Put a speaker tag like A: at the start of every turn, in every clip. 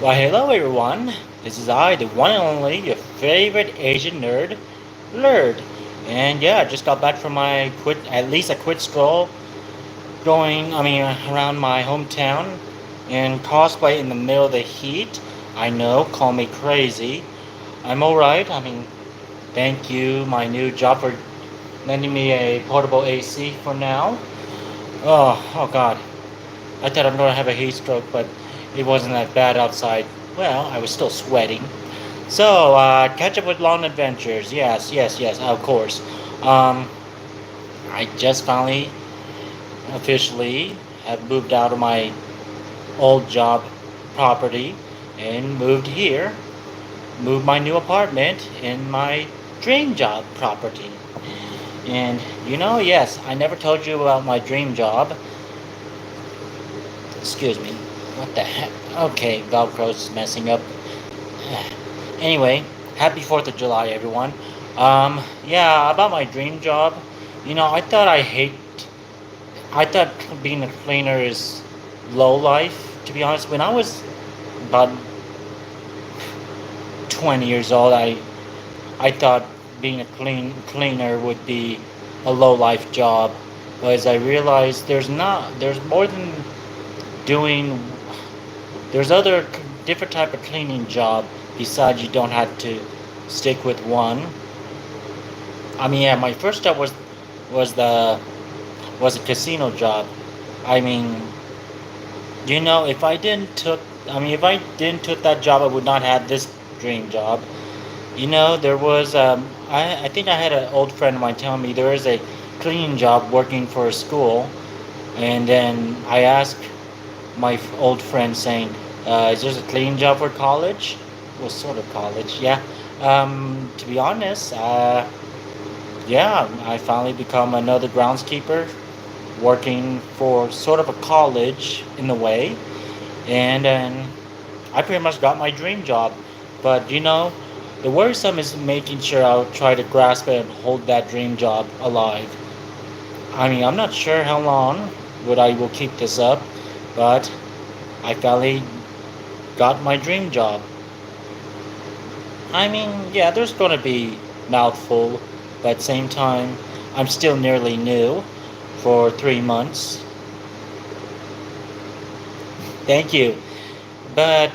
A: Why, hello everyone. This is I, the one and only, your favorite Asian nerd, Lurd. And yeah, I just got back from my at least a quit stroll, around my hometown and cosplay in the middle of the heat. I know, call me crazy. I'm alright. Thank you, my new job, for lending me a portable AC for now. Oh god. I thought I'm gonna have a heat stroke, but it wasn't that bad outside. Well, I was still sweating. So, catch up with long adventures. Yes, yes, yes, of course. Um, I just finally, officially, have moved out of my old job property and moved here. Moved my new apartment in my dream job property. And yes, I never told you about my dream job. Excuse me. What the heck? Okay, Velcro's messing up. Anyway, happy 4th of July, everyone. Yeah, about my dream job. I thought being a cleaner is low life, to be honest. When I was about 20 years old, I thought being a cleaner would be a low life job. But as I realized, there's more than doing, there's other different type of cleaning job besides you don't have to stick with one. Yeah, my first job was the was a casino job. I mean, if I didn't took that job, I would not have this dream job. There was I think I had an old friend of mine telling me there is a cleaning job working for a school, and then I asked my old friend saying, "Is there a cleaning job for college?" Well, sort of college, yeah. To be honest, yeah, I finally become another groundskeeper, working for sort of a college in a way, and then I pretty much got my dream job. But the worrisome is making sure I'll try to grasp it and hold that dream job alive. I'm not sure how long would I will keep this up, but I finally got my dream job. Yeah, there's gonna be mouthful, but at the same time, I'm still nearly new for 3 months. Thank you. But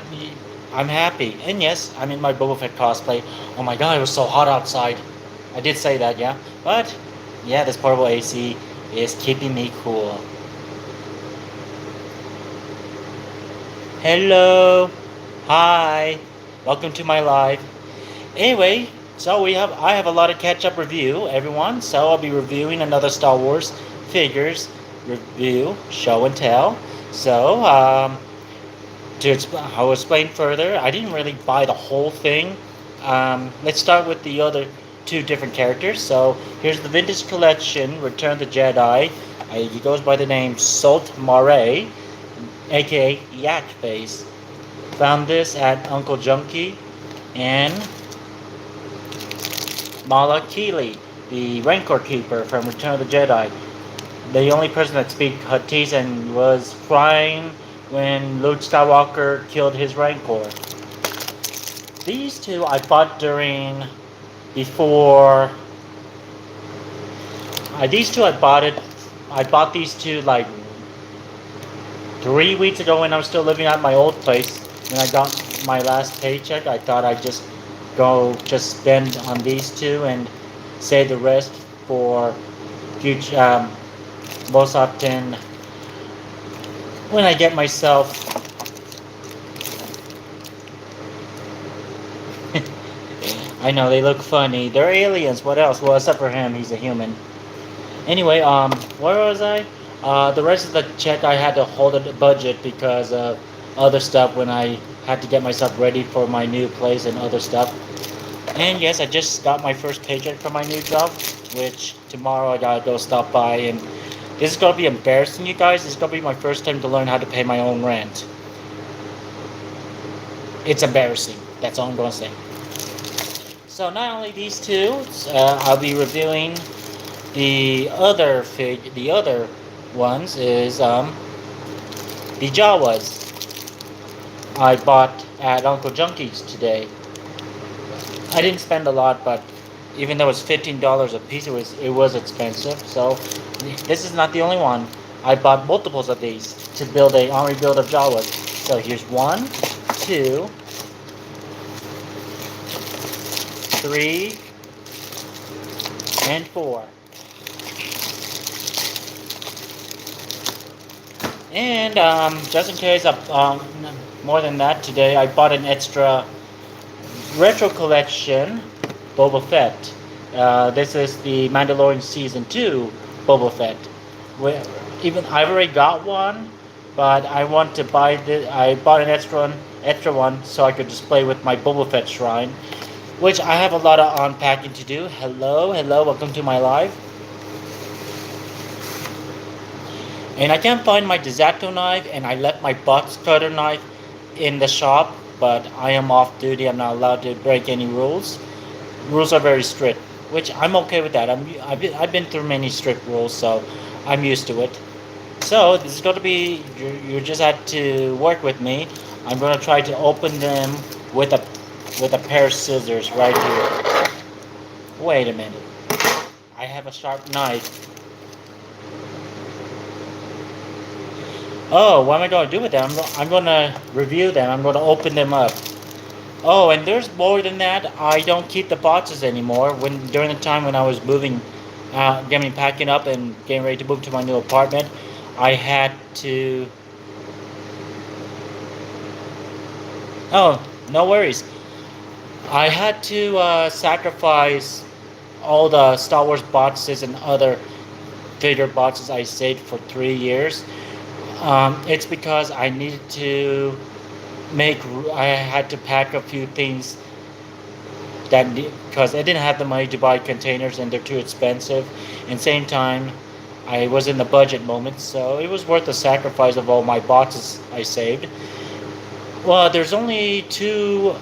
A: I'm happy. And yes, I'm in my Boba Fett cosplay. Oh my god, it was so hot outside. I did say that, yeah. But yeah, this portable AC is keeping me cool. Hello. Hi. Welcome to my live. Anyway, so I have a lot of catch up review, everyone. So I'll be reviewing another Star Wars figures review, show and tell. So I'll explain further. I didn't really buy the whole thing. Let's start with the other two different characters. So here's the vintage collection, Return of the Jedi. He goes by the name Saelt-Marae, aka Yak Face. Found this at Uncle Junkee and MalaKili, the Rancor keeper from Return of the Jedi. The only person that speaks Huttese and was crying when Luke Skywalker killed his Rancor. These two I bought before. These two I bought it. I bought these two like 3 weeks ago when I was still living at my old place. When I got my last paycheck, I thought I'd just spend on these two and save the rest for future. Most often, when I get myself. I know they look funny. They're aliens. What else? Well, except for him, he's a human. Anyway, where was I? The rest of the check I had to hold a budget because of other stuff when I had to get myself ready for my new place and other stuff. And yes, I just got my first paycheck for my new job, which tomorrow I gotta go stop by. And this is gonna be embarrassing, you guys. This is gonna be my first time to learn how to pay my own rent. It's embarrassing. That's all I'm gonna say. So not only these two, I'll be reviewing the other ones is the Jawas. I bought at Uncle Junkee's today. I didn't spend a lot, but even though it's $15 a piece, it was expensive. So this is not the only one. I bought multiples of these to build a army build of Jawas. So here's 1, 2, 3, and 4. And just in case, more than that, today I bought an extra retro collection Boba Fett. This is the Mandalorian Season 2 Boba Fett. Even I've already got one, but I want to buy this. I bought an extra one so I could display with my Boba Fett shrine, which I have a lot of unpacking to do. Hello, welcome to my live. And I can't find my Disato knife, and I left my box cutter knife in the shop, but I am off duty. I'm not allowed to break any rules. Rules are very strict, which I'm okay with that. I've been through many strict rules, so I'm used to it. So this is going to be, you just had to work with me. I'm going to try to open them with a pair of scissors right here. Wait a minute. I have a sharp knife. Oh, what am I going to do with them? I'm going to review them. I'm going to open them up. Oh, and there's more than that. I don't keep the boxes anymore. During the time when I was moving, packing up and getting ready to move to my new apartment, I had to. Oh, no worries. I had to sacrifice all the Star Wars boxes and other figure boxes I saved for 3 years. It's because I needed to make. I had to pack a few things because I didn't have the money to buy containers and they're too expensive. And same time, I was in the budget moment, so it was worth the sacrifice of all my boxes I saved. Well, there's only two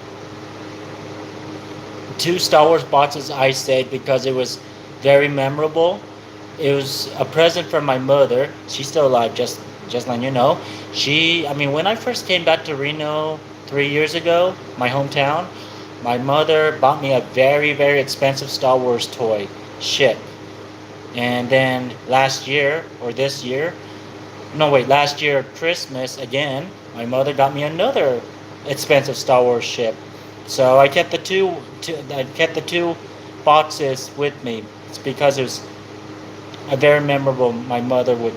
A: Star Wars boxes I saved because it was very memorable. It was a present from my mother. She's still alive, just letting you know. When I first came back to Reno 3 years ago, my hometown, my mother bought me a very, very expensive Star Wars toy ship. And then last year, or this year, no wait, last year Christmas again, my mother got me another expensive Star Wars ship. So I kept the two boxes with me. It's because it was a very memorable. My mother would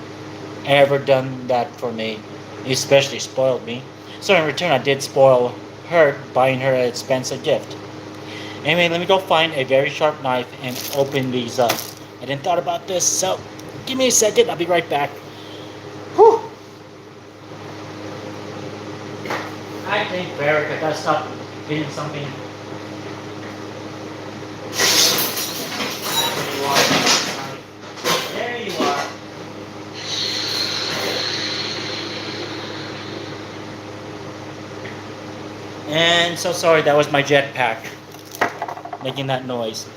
A: ever done that for me, especially spoiled me. So in return, I did spoil her, buying her an expensive gift. Anyway, let me go find a very sharp knife and open these up. I didn't thought about this, so give me a second. I'll be right back. Whew. I think Barrick, I gotta stop hitting something. There you are. And so sorry, that was my jetpack making that noise.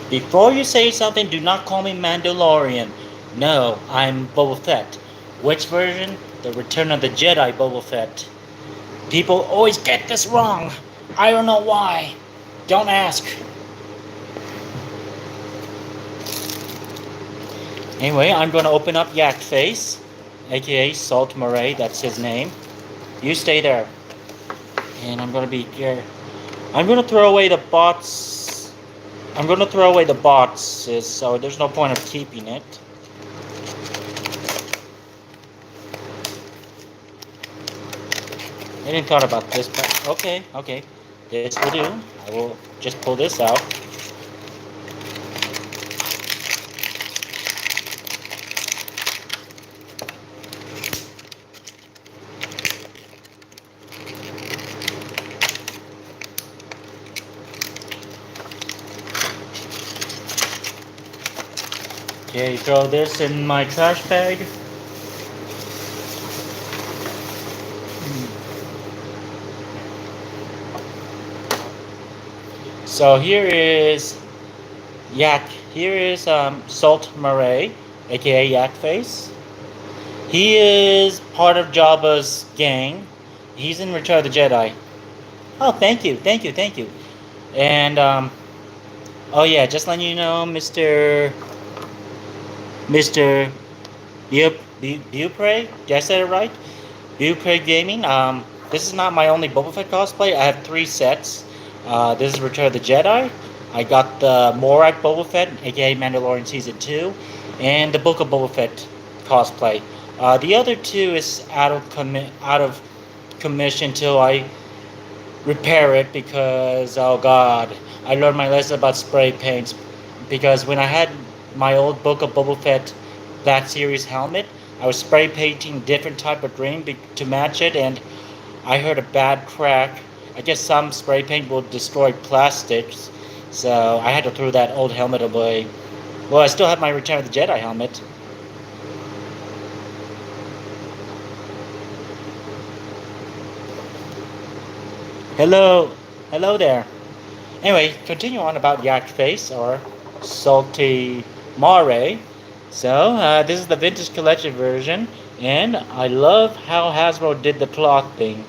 A: Before you say something, do not call me Mandalorian. No, I'm Boba Fett. Which version? The Return of the Jedi Boba Fett. People always get this wrong. I don't know why. Don't ask. Anyway, I'm going to open up Yak Face, aka Saelt-Marae, that's his name. You stay there. And I'm going to be here. I'm going to throw away the bots. I'm going to throw away the boxes, so there's no point of keeping it. I didn't thought about this, but okay. This will do. I will just pull this out. Okay, throw this in my trash bag. So here is Saelt-Marae, aka Yak Face. He is part of Jabba's gang. He's in Return of the Jedi. Oh, thank you, thank you, thank you. And oh yeah, just letting you know, Mister Bupre. Did I say it right? Bupre Gaming. This is not my only Boba Fett cosplay. I have 3 sets. This is Return of the Jedi. I got the Morak Boba Fett, aka Mandalorian Season 2, and the Book of Boba Fett cosplay. The other two is out of commission till I repair it because oh god, I learned my lesson about spray paints because when I had my old Book of Boba Fett Black Series helmet, I was spray painting different type of green to match it, and I heard a bad crack. I guess some spray paint will destroy plastics, so I had to throw that old helmet away. Well, I still have my Return of the Jedi helmet. Hello, hello there. Anyway, continue on about Yak Face or Salty Mare. So, this is the vintage collection version, and I love how Hasbro did the cloth thing.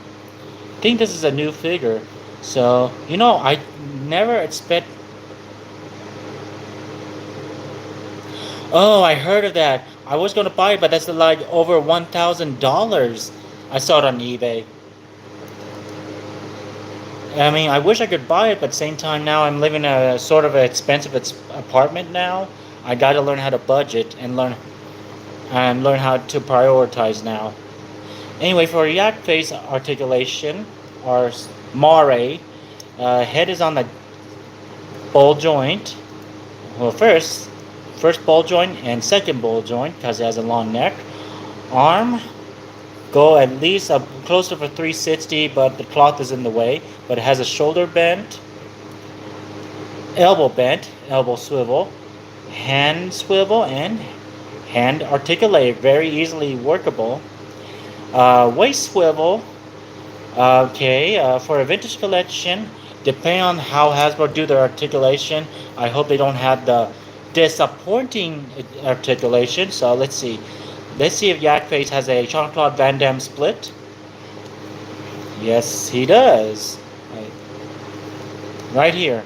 A: I think this is a new figure. So, I never expect. Oh, I heard of that. I was gonna buy it, but that's like over $1,000. I saw it on eBay. I mean, I wish I could buy it, but at the same time now I'm living in a sort of an expensive apartment now. I got to learn how to budget and learn how to prioritize now. Anyway, for yak face articulation or mare, head is on the ball joint. Well, first ball joint and second ball joint because it has a long neck. Arm go at least up closer for 360, but the cloth is in the way. But it has a shoulder bend, elbow swivel, hand swivel, and hand articulated, very easily workable. Waist swivel. Okay, for a vintage collection, depending on how Hasbro do their articulation, I hope they don't have the disappointing articulation. So let's see. Let's see if Yak Face has a Jean-Claude Van Damme split. Yes, he does. Right here.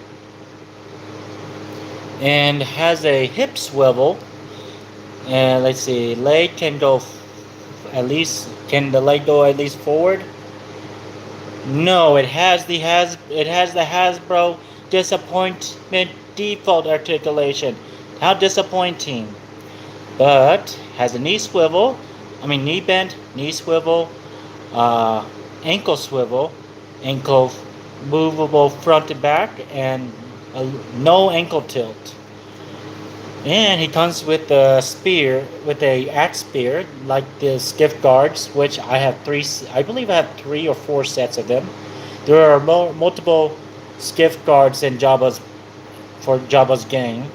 A: And has a hip swivel. And let's see, leg can go can the leg go at least forward? No, it has the Hasbro disappointment default articulation. How disappointing. But has a knee bend, knee swivel, ankle swivel, ankle movable front and back, and no ankle tilt. And he comes with a spear, with a axe spear, like the skiff guards, which I have I believe I have 3 or 4 sets of them. There are multiple skiff guards in for Jabba's gang.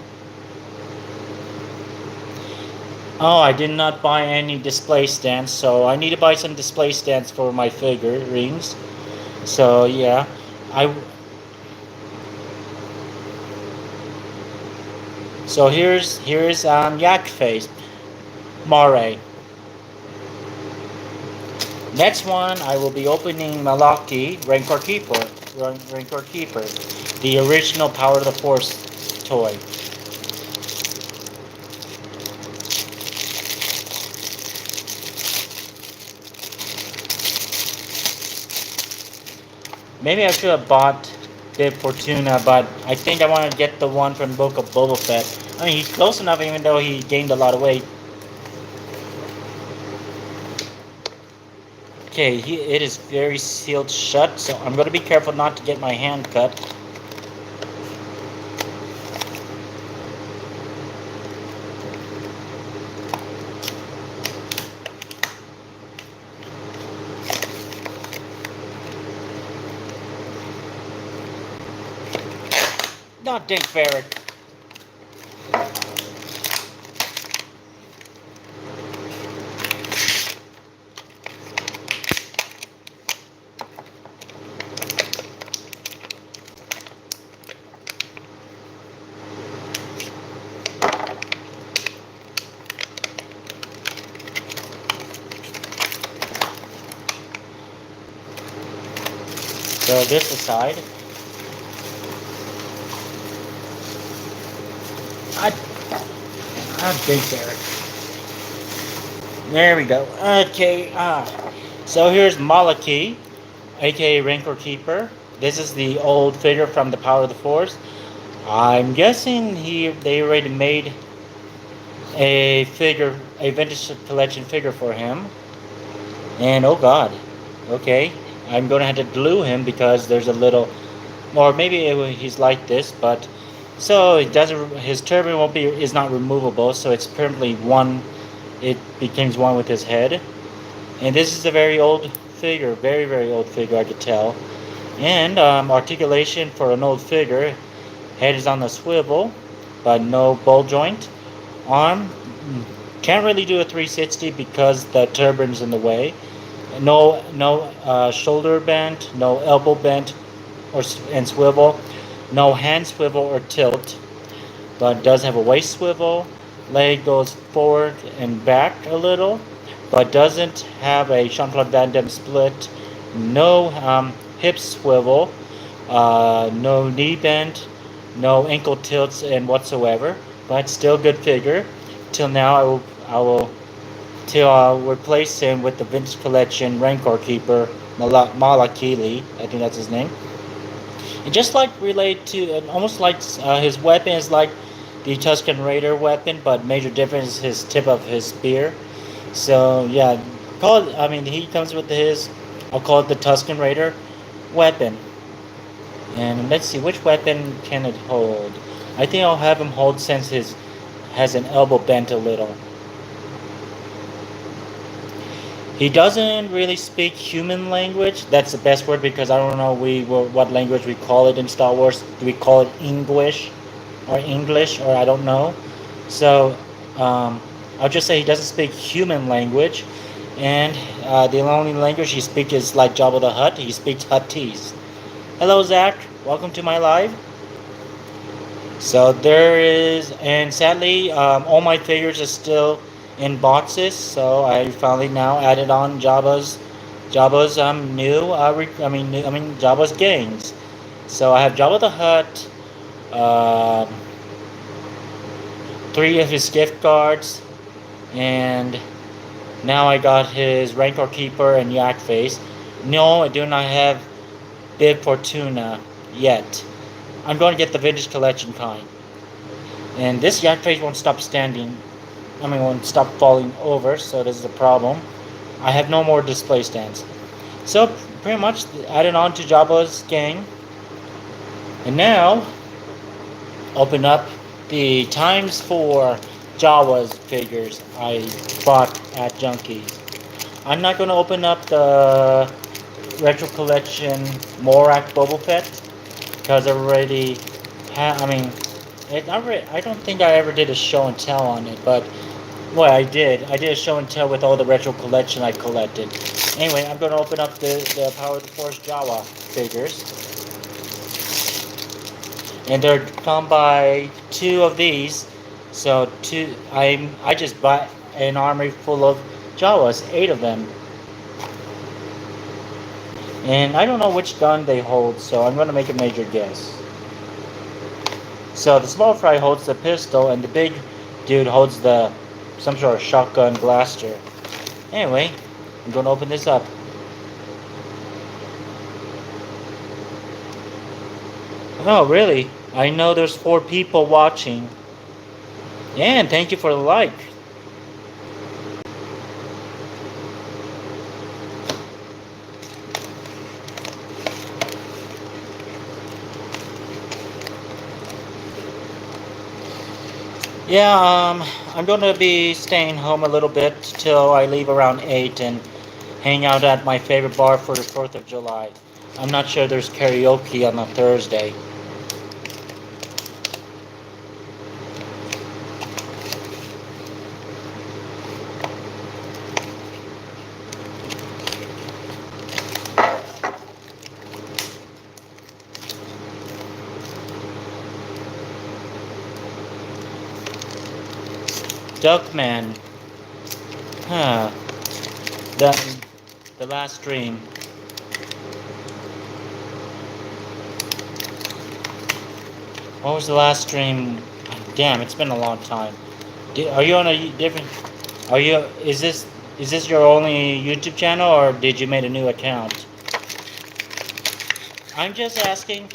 A: Oh, I did not buy any display stands, so I need to buy some display stands for my figurines. So yeah, I. So here's Yak Face, Mare. Next one, I will be opening MalaKili Rancor Keeper, the original Power of the Force toy. Maybe I should have bought Bib Fortuna, but I think I want to get the one from Book of Boba Fett. I mean, he's close enough even though he gained a lot of weight. Okay, it is very sealed shut, so I'm going to be careful not to get my hand cut. Not Dink Barrett. So this aside, I think there. There we go. Okay. So here's MalaKili, aka Rancor Keeper. This is the old figure from the Power of the Force. I'm guessing they already made a figure, a vintage collection figure for him. And oh god, okay, I'm gonna have to glue him because there's a little, or maybe he's like this, but so it doesn't. His turban won't be is not removable, so it's permanently one. It becomes one with his head. And this is a very old figure, very old figure, I could tell. And articulation for an old figure, head is on the swivel, but no ball joint. Arm can't really do a 360 because the turban's in the way. No shoulder bend, no elbow bend, and swivel, no hand swivel or tilt, but does have a waist swivel. Leg goes forward and back a little, but doesn't have a Jean-Claude Van Damme split. No hip swivel, no knee bend, no ankle tilts and whatsoever. But still good figure. Till now, I will till I'll replace him with the vintage collection Rancor Keeper MalaKili. I think that's his name. And just like relate to, almost like his weapon is like the Tusken Raider weapon, but major difference is his tip of his spear. So yeah, call it. I mean, he comes with his. I'll call it the Tusken Raider weapon. And let's see, which weapon can it hold? I think I'll have him hold since his has an elbow bent a little. He doesn't really speak human language. That's the best word because I don't know what language we call it in Star Wars. Do we call it English or I don't know. So I'll just say he doesn't speak human language, and the only language he speaks is like Jabba the Hutt. He speaks Huttese. Hello, Zach. Welcome to my live. So there is, and sadly, all my figures are still in boxes. So I finally now added on Jabba's Jabba's gangs. So I have Jabba the Hutt, 3 of his gift cards, and now I got his Rancor Keeper and Yak Face. No, I do not have Bib Fortuna yet. I'm going to get the vintage collection kind. And this Yak Face won't stop won't stop falling over, so this is a problem. I have no more display stands. So pretty much added on to Jabba's gang. And now, open up the times 4 Jawas figures I bought at Junkee. I'm not going to open up the retro collection Morak Boba Fett because I already I don't think I ever did a show and tell on it, but well, I did. I did a show and tell with all the retro collection I collected. Anyway, I'm going to open up the Power of the Force Jawa figures. And they're come by 2 of these. So I just bought an armory full of Jawas, 8 of them. And I don't know which gun they hold, so I'm going to make a major guess. So the small fry holds the pistol, and the big dude holds some sort of shotgun blaster. Anyway, I'm going to open this up. Oh, really? I know there's 4 people watching. And thank you for the like. Yeah, I'm going to be staying home a little bit till I leave around 8 and hang out at my favorite bar for the 4th of July. I'm not sure there's karaoke on a Thursday. Duckman. Huh. The last dream. What was the last stream? Damn, it's been a long time. Are you on a different? Are you? Is this your only YouTube channel, or did you make a new account? I'm just asking.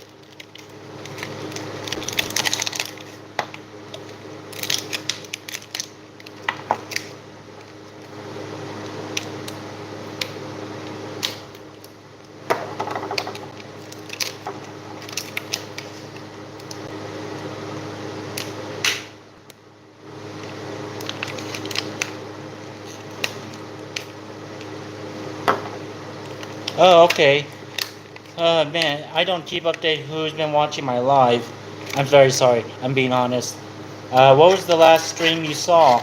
A: Oh, okay. Man, I don't keep update who's been watching my live. I'm very sorry. I'm being honest. What was the last stream you saw?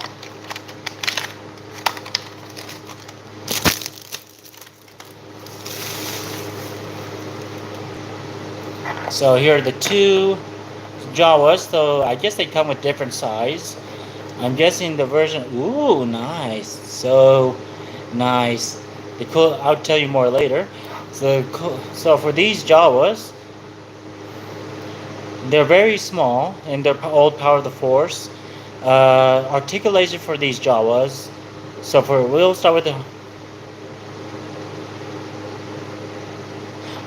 A: So here are the two Jawas. So I guess they come with different size. I'm guessing the version. Ooh, nice. So nice. The cool. I'll tell you more later. So for these Jawas, they're very small in their old power of the force. Articulation for these Jawas. We'll start with the.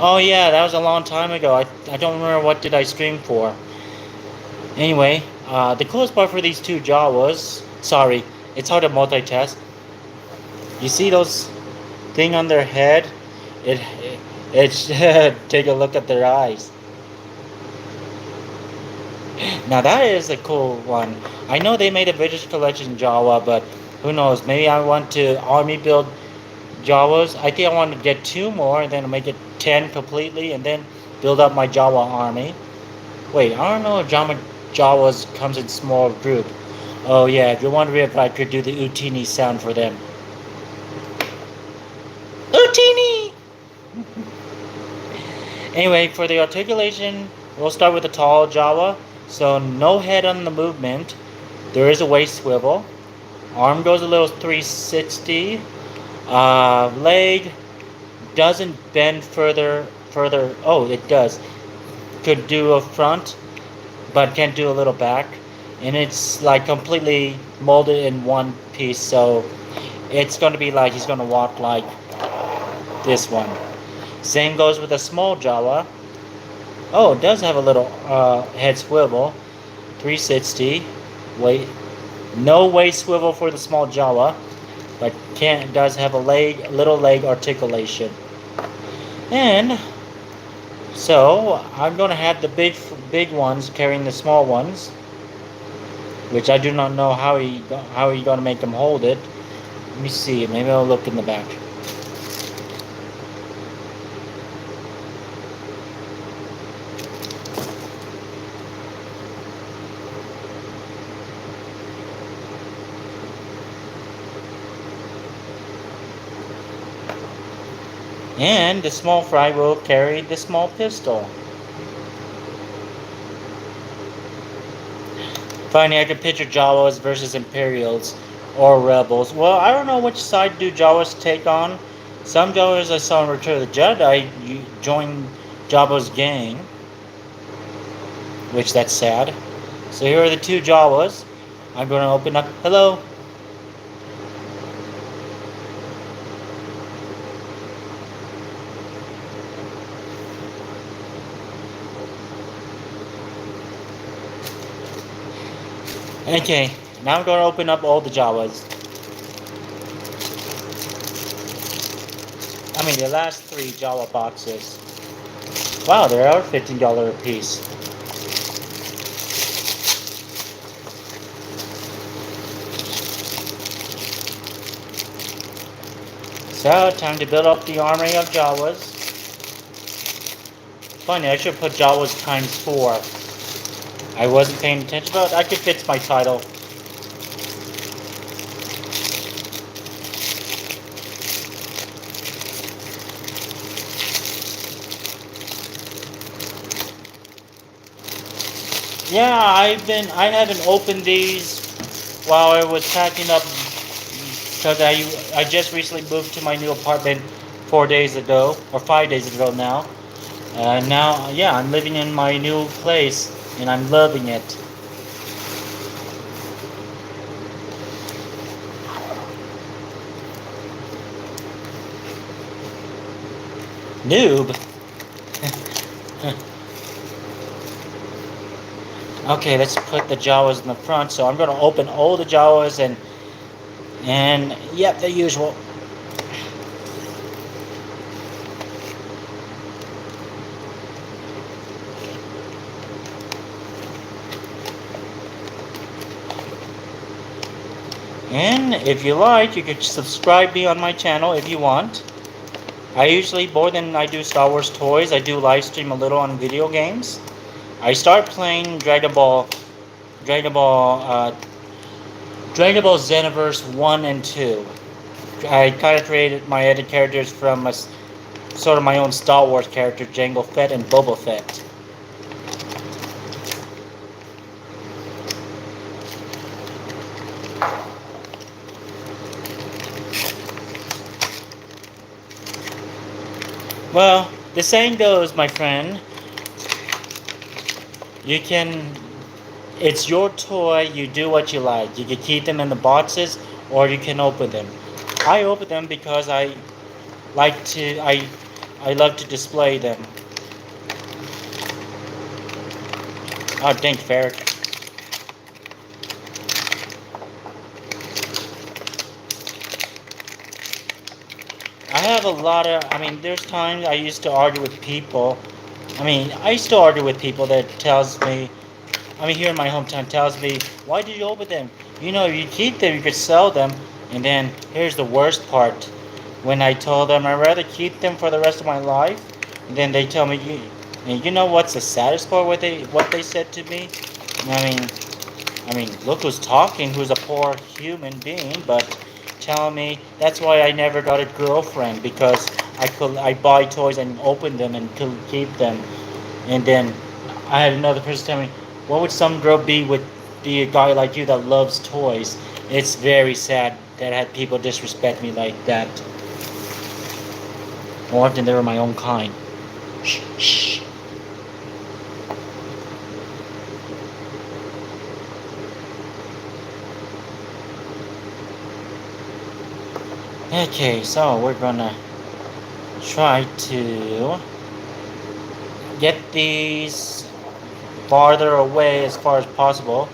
A: Oh yeah, that was a long time ago. I don't remember what did I stream for. Anyway, the coolest part for these two Jawas. Sorry, it's hard to multitask. You see those thing on their head? It's take a look at their eyes. Now that is a cool one. I know they made a British collection Jawa, but who knows? Maybe I want to army build Jawas. I think I want to get two more, and then make it 10 completely, and then build up my Jawa army. Wait, I don't know if Jawas comes in small group. Oh yeah, if you're wondering if I could do the UTINI sound for them. UTINI! Anyway, for the articulation, we'll start with the tall Jawa. So no head on the movement. There is a waist swivel. Arm goes a little 360. Leg doesn't bend further. Oh, it does. Could do a front, but can't do a little back. And it's like completely molded in one piece. So it's going to be like he's going to walk like this one. Same goes with a small Jawa. Oh, it does have a little head swivel. 360. Wait. No waist swivel for the small Jawa. But does have a little leg articulation. And so I'm going to have the big ones carrying the small ones, which I do not know how he going to make them hold it. Let me see. Maybe I'll look in the back. And the small fry will carry the small pistol. Finally, I can picture Jawas versus Imperials or Rebels. Well, I don't know which side do Jawas take on. Some Jawas I saw in Return of the Jedi join Jabba's gang, which that's sad. So here are the two Jawas. I'm going to open up. Hello. Okay, now I'm going to open up all the Jawas. I mean, the last three Jawa boxes. Wow, they are $15 a piece. So, time to build up the army of Jawas. Funny, I should put Jawas times 4. I wasn't paying attention, but I could fix my title. Yeah, I haven't opened these while I was packing up because I just recently moved to my new apartment 4 days ago, or 5 days ago now. Now, yeah, I'm living in my new place. and I'm loving it. Noob. Okay, let's put the Jawas in the front. So I'm going to open all the Jawas and yep, the usual. And if you like, you could subscribe me on my channel if you want. I usually, more than I do Star Wars toys, I do live stream a little on video games. I start playing Dragon Ball, Dragon Ball Xenoverse 1 and 2. I kind of created my edit characters from sort of my own Star Wars character, Jango Fett and Boba Fett. Well, the saying goes, my friend, you can, it's your toy, you do what you like. You can keep them in the boxes or you can open them. I open them because like to, I love to display them. Oh, dang ferret. I have a lot of, there's times I used to argue with people. I used to argue with people that tells me, here in my hometown, tells me, why did you open them? If you keep them, you could sell them. And then here's the worst part. When I told them I'd rather keep them for the rest of my life, and then they tell me, you know what's the saddest part? What they said to me? Look who's talking, who's a poor human being, but telling me that's why I never got a girlfriend because I buy toys and open them and could keep them. And then I had another person tell me, what would some girl be a guy like you that loves toys? It's very sad that I had people disrespect me like that. More often they were my own kind. Shh, shh. Okay, so we're gonna try to get these farther away as far as possible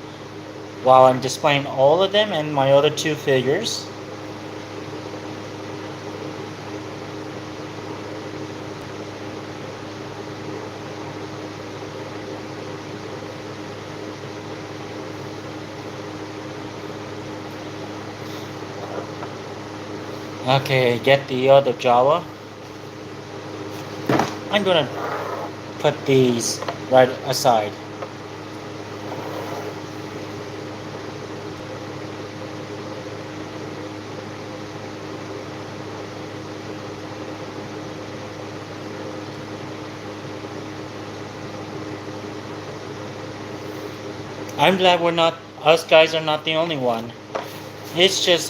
A: while I'm displaying all of them and my other two figures. Okay, get the other Jawa. I'm gonna put these right aside. I'm glad us guys are not the only one. It's just,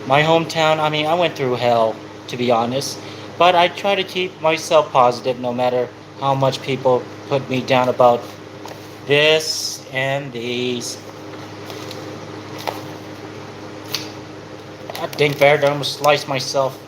A: my hometown, I went through hell, to be honest. But I try to keep myself positive no matter how much people put me down about this and these. God dang bear, I almost sliced myself.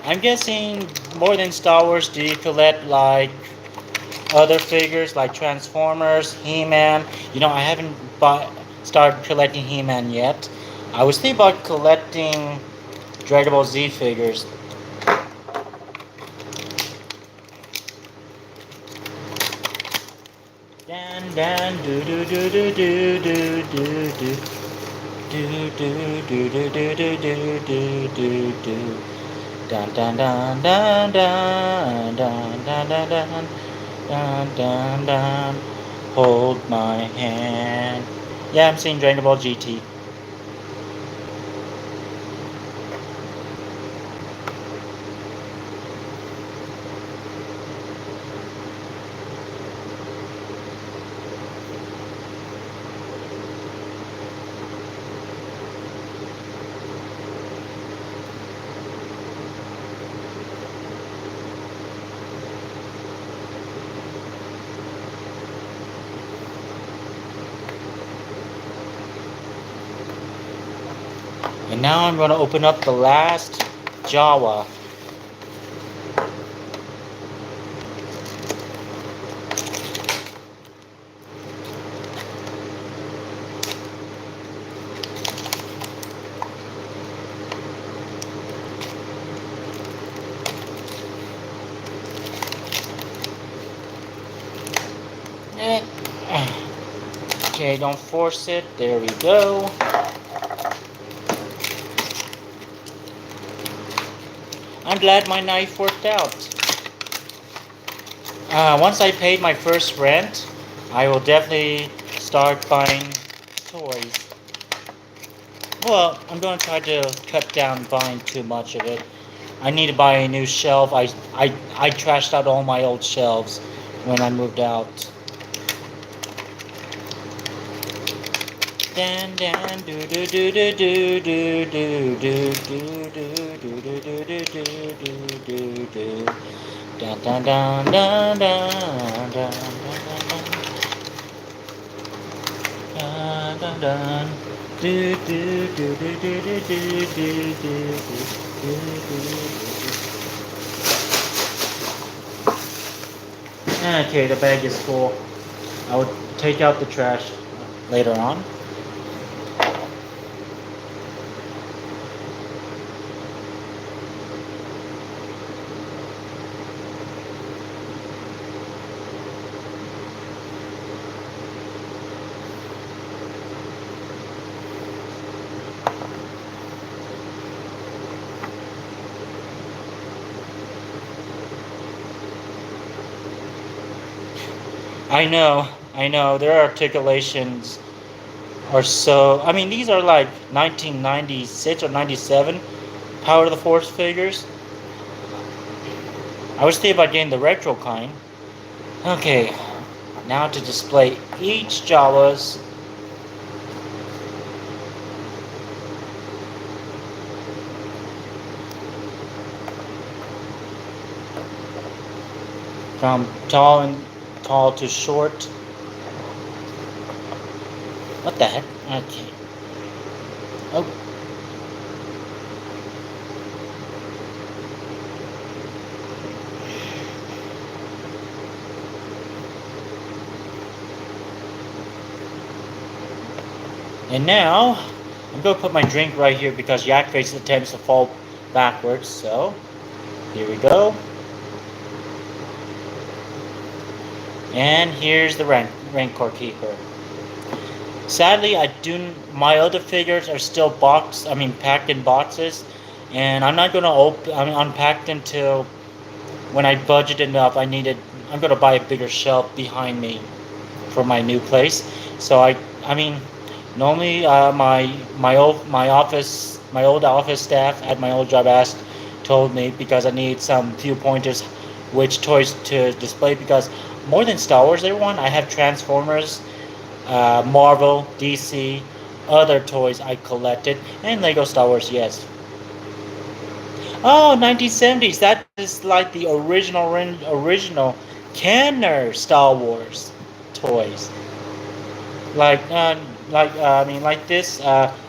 A: I'm guessing more than Star Wars, do you collect like other figures like Transformers, He-Man? I haven't started collecting He-Man yet. I was thinking about collecting Dragon Ball Z figures. Dan dan do do do do do do do do do do do do do do do do do do. Dun dun dun dun dun dun dun dun dun dun dun dun. Hold my hand. Yeah, I'm seeing Dragon Ball GT. And now I'm going to open up the last Jawa. Okay, don't force it. There we go. I'm glad my knife worked out. Once I paid my first rent, I will definitely start buying toys. Well, I'm going to try to cut down buying too much of it. I need to buy a new shelf. I trashed out all my old shelves when I moved out. Dan dan do do do do do do do do do do do do do do do do do. Dun dun dun dun dun dun dun dun dun. Do do do do do do do do do do. Okay, the bag is full. I will take out the trash later on. I know, their articulations are so. I mean, these are like 1996 or 97 Power of the Force figures. I was thinking about getting the retro kind. Okay, now to display each Jawas. From tall to short. What the heck? Okay. Oh. And now, I'm going to put my drink right here because Yak Face tends to fall backwards. So, here we go. And here's the Rancor Keeper. Sadly, my other figures are still packed in boxes. And I'm not going to unpack them until when I budget enough. I'm going to buy a bigger shelf behind me for my new place. So normally my old office staff at my old job told me because I need some few pointers which toys to display because more than Star Wars everyone I have Transformers, Marvel, DC, other toys I collected, and Lego Star Wars, yes. Oh, 1970s. That is like the original Kenner Star Wars toys. Like this.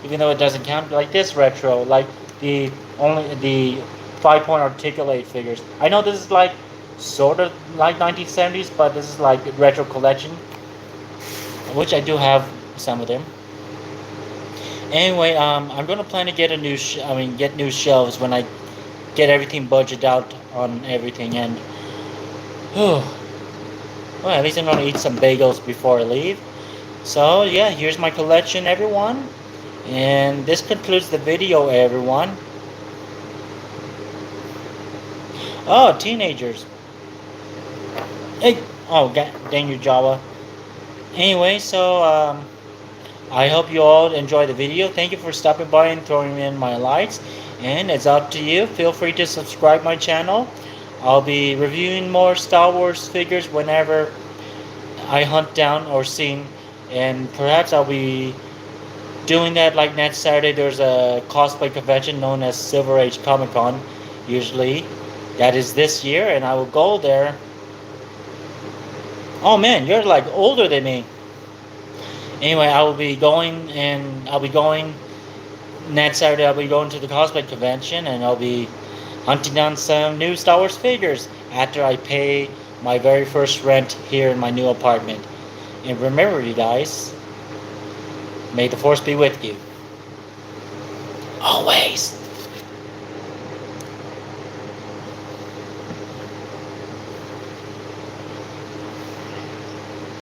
A: Even though it doesn't count, like this retro, like the 5-point articulate figures. I know this is like sort of like 1970s, but this is like retro collection, which I do have some of them. Anyway, I'm gonna plan to get get new shelves when I get everything budgeted out on everything, and well, at least I'm gonna eat some bagels before I leave. So yeah, here's my collection, everyone, and this concludes the video, everyone. Oh, teenagers. Hey, oh, dang you, Java. Anyway, so I hope you all enjoy the video. Thank you for stopping by and throwing in my likes. And it's up to you. Feel free to subscribe my channel. I'll be reviewing more Star Wars figures whenever I hunt down or seen, and perhaps I'll be doing that like next Saturday. There's a cosplay convention known as Silver Age Comic Con, usually. That is this year, and I will go there. Oh man, you're like older than me. Anyway, I will be going, and I'll be going next Saturday. I'll be going to the cosplay convention, and I'll be hunting down some new Star Wars figures after I pay my very first rent here in my new apartment. And remember, you guys, may the Force be with you. Always.